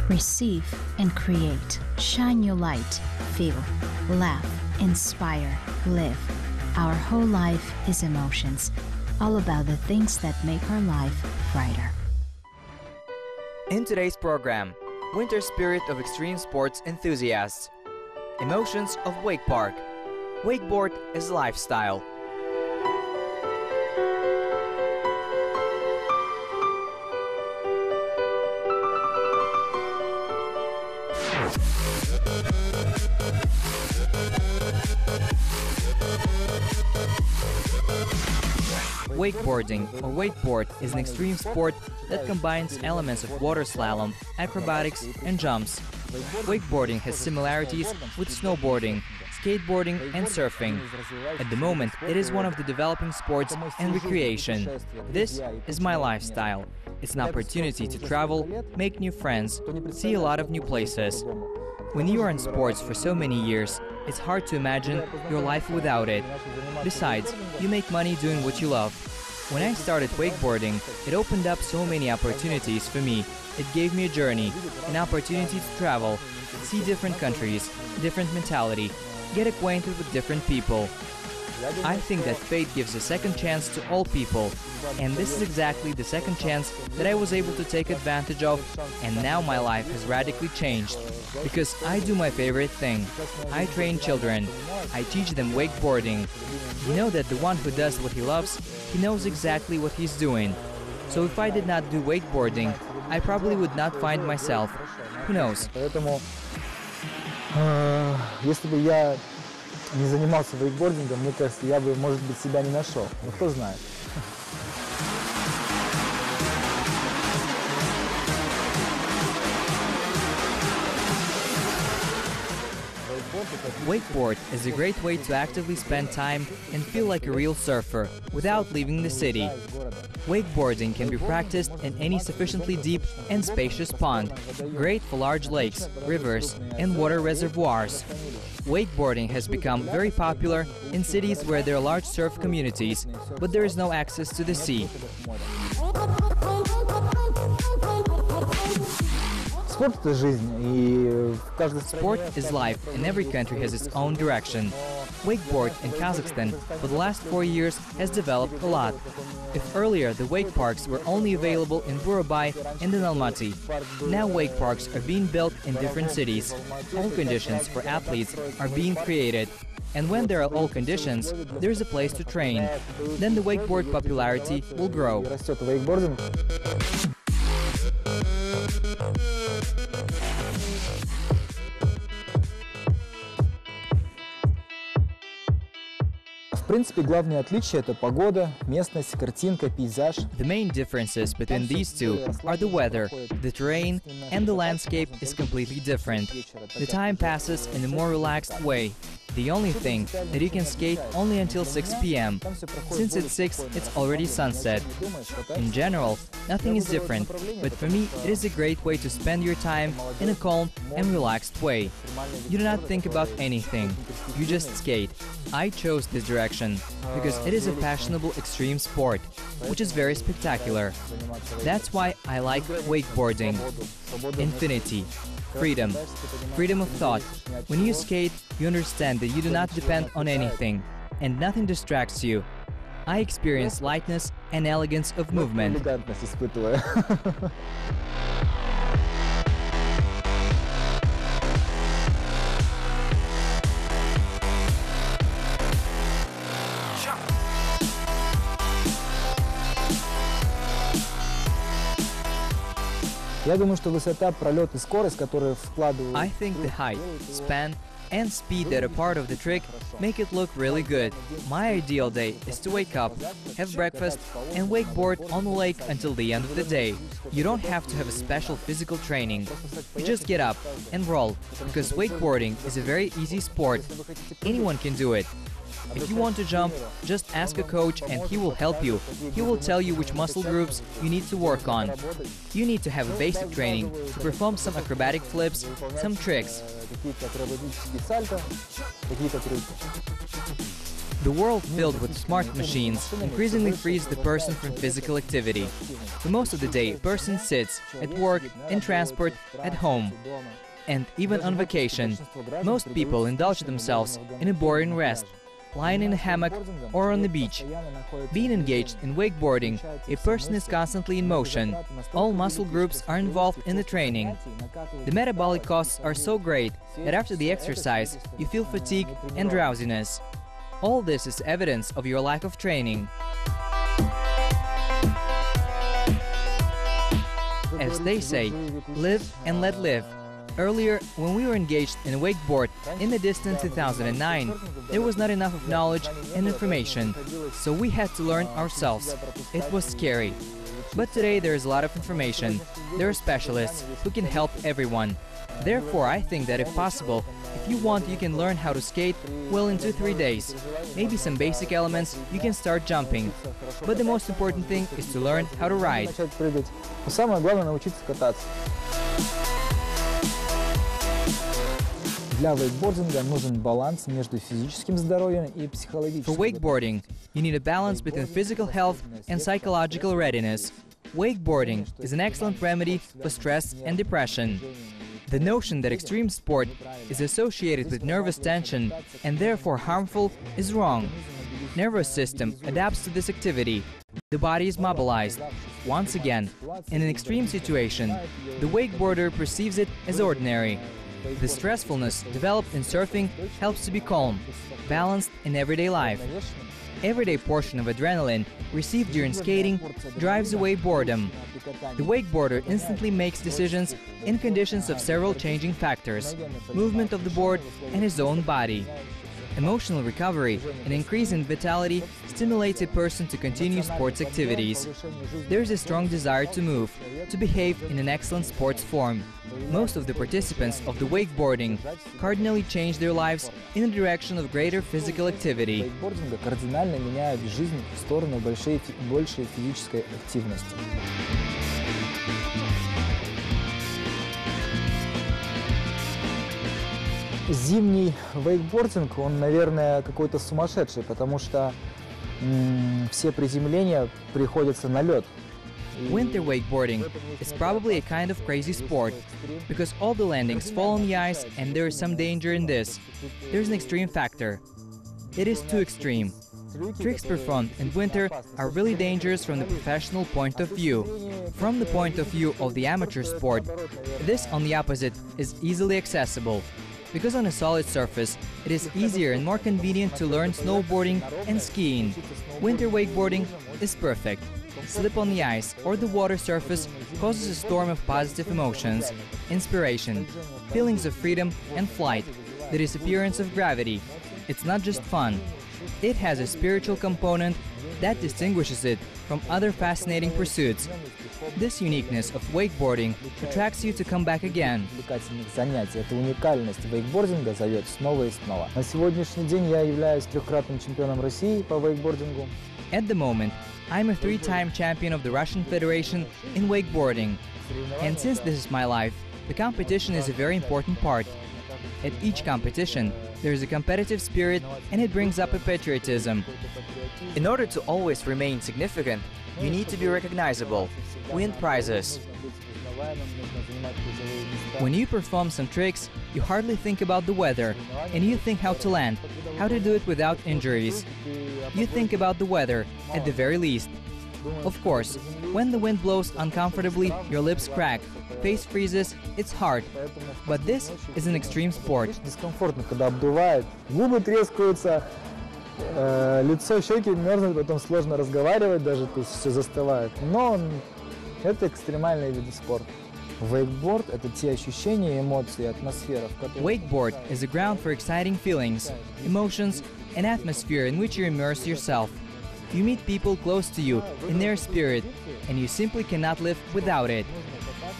Receive and create. Shine your light. Feel, laugh, inspire, live. Our whole life is emotions. All about the things that make our life brighter. In today's program, winter spirit of extreme sports enthusiasts. Emotions of Wake Park. Wakeboard is lifestyle. Wakeboarding or wakeboard is an extreme sport that combines elements of water slalom, acrobatics, and jumps. Wakeboarding has similarities with snowboarding, skateboarding, and surfing. At the moment, it is one of the developing sports and recreation. This is my lifestyle. It's an opportunity to travel, make new friends, see a lot of new places. When you are in sports for so many years, it's hard to imagine your life without it. Besides, you make money doing what you love. When I started wakeboarding, it opened up so many opportunities for me. It gave me a journey, an opportunity to travel, see different countries, different mentality, get acquainted with different people. I think that fate gives a second chance to all people, and this is exactly the second chance that I was able to take advantage of, and now my life has radically changed. Because I do my favorite thing. I train children. I teach them wakeboarding. You know that the one who does what he loves, he knows exactly what he's doing. So if I did not do wakeboarding, I probably would not find myself. Who knows? Если бы я не занимался вейкбордингом, мне кажется, я бы, может быть, себя не нашел. Но кто знает. Wakeboard is a great way to actively spend time and feel like a real surfer without leaving the city. Wakeboarding can be practiced in any sufficiently deep and spacious pond, great for large lakes, rivers, and water reservoirs. Wakeboarding has become very popular in cities where there are large surf communities, but there is no access to the sea. Sport is life, and every country has its own direction. Wakeboard in Kazakhstan for the last 4 years has developed a lot. If earlier the wake parks were only available in Burabay and in Almaty, now wake parks are being built in different cities. All conditions for athletes are being created. And when there are all conditions, there is a place to train. Then the wakeboard popularity will grow. В принципе, главное отличие – это погода, местность, картинка, пейзаж. The main differences between these two are the weather, the terrain, and the landscape is completely different. The time passes in a more relaxed way. The only thing that you can skate only until 6 p.m. Since it's 6, it's already sunset. In general, nothing is different, but for me it is a great way to spend your time in a calm and relaxed way. You do not think about anything, you just skate. I chose this direction because it is a fashionable extreme sport, which is very spectacular. That's why I like wakeboarding. Infinity. Freedom. Freedom of thought. When you skate, you understand that you do not depend on anything, and nothing distracts you. I experience lightness and elegance of movement. Я думаю, что высота, пролет и скорость, которые вкладывают... I think the height, span, and speed that are part of the trick make it look really good. My ideal day is to wake up, have breakfast, and wakeboard on the lake until the end of the day. You don't have to have a special physical training. You just get up and roll, because wakeboarding is a very easy sport. Anyone can do it. If you want to jump, just ask a coach and he will help you. He will tell you which muscle groups you need to work on. You need to have a basic training to perform some acrobatic flips, some tricks. The world filled with smart machines increasingly frees the person from physical activity. For most of the day, a person sits at work, in transport, at home, and even on vacation. Most people indulge themselves in a boring rest, lying in a hammock or on the beach. Being engaged in wakeboarding, a person is constantly in motion. All muscle groups are involved in the training. The metabolic costs are so great that after the exercise, you feel fatigue and drowsiness. All this is evidence of your lack of training. As they say, live and let live. Earlier, when we were engaged in a wakeboard in the distant 2009, there was not enough of knowledge and information, so we had to learn ourselves. It was scary. But today there is a lot of information. There are specialists who can help everyone. Therefore, I think that if possible, if you want, you can learn how to skate well in 2-3 days. Maybe some basic elements, you can start jumping. But the most important thing is to learn how to ride. Самое главное научиться кататься. Для вейкбординга нужен баланс между физическим здоровьем и психологическим. For wakeboarding, you need a balance between physical health and psychological readiness. Wakeboarding is an excellent remedy for stress and depression. The notion that extreme sport is associated with nervous tension and therefore harmful is wrong. Nervous system adapts to this activity. The body is mobilized. Once again, in an extreme situation, the wakeboarder perceives it as ordinary. The stressfulness developed in surfing helps to be calm, balanced in everyday life. Everyday portion of adrenaline received during skating drives away boredom. The wakeboarder instantly makes decisions in conditions of several changing factors, movement of the board and his own body. Emotional recovery and increase in vitality stimulates a person to continue sports activities. There is a strong desire to move, to behave in an excellent sports form. Most of the participants of the wakeboarding cardinally change their lives in the direction of greater physical activity. Вейкбординга кардинально меняет жизнь в сторону большей физической активности. Зимний вейкбординг, он, наверное, какой-то сумасшедший, потому что все приземления приходятся на лед. Winter wakeboarding is probably a kind of crazy sport, because all the landings fall on the ice and there is some danger in this. There's an extreme factor. It is too extreme. Tricks performed in winter are really dangerous from the professional point of view. From the point of view of the amateur sport, this, on the opposite, is easily accessible. Because on a solid surface, it is easier and more convenient to learn snowboarding and skiing. Winter wakeboarding is perfect. Slip on the ice or the water surface causes a storm of positive emotions, inspiration, feelings of freedom and flight, the disappearance of gravity. It's not just fun. It has a spiritual component that distinguishes it from other fascinating pursuits. This uniqueness of wakeboarding attracts you to come back again. Занятия. Эта уникальность вейкбординга зовет снова и снова. На сегодняшний день я являюсь трехкратным чемпионом России по вейкбордингу. At the moment, I'm a 3-time champion of the Russian Federation in wakeboarding. And since this is my life, the competition is a very important part. At each competition, there is a competitive spirit and it brings up a patriotism. In order to always remain significant, you need to be recognizable, win prizes. When you perform some tricks, you hardly think about the weather, and you think how to land, how to do it without injuries. You think about the weather, at the very least. Of course, when the wind blows uncomfortably, your lips crack, face freezes, it's hard. But this is an extreme sport. Дискомфортно, когда обдувает, губы трескаются, лицо, щеки мерзнут, потом сложно разговаривать даже, то есть все застывает. Но это экстремальные виды спорта. Wakeboard – это те ощущения, эмоции, атмосфера, в которой... Wakeboard is a ground for exciting feelings, emotions, and atmosphere in which you immerse yourself. You meet people close to you in their spirit, and you simply cannot live without it.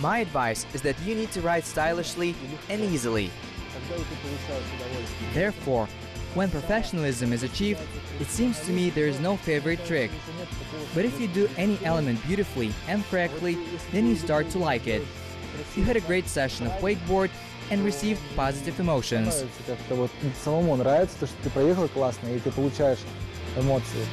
My advice is that you need to ride stylishly and easily. Therefore, when professionalism is achieved, it seems to me there is no favorite trick. But if you do any element beautifully and correctly, then you start to like it. You had a great session of wakeboard and received positive emotions. Как-то вот самому нравится, то, что ты проехал классно, и ты получаешь эмоции.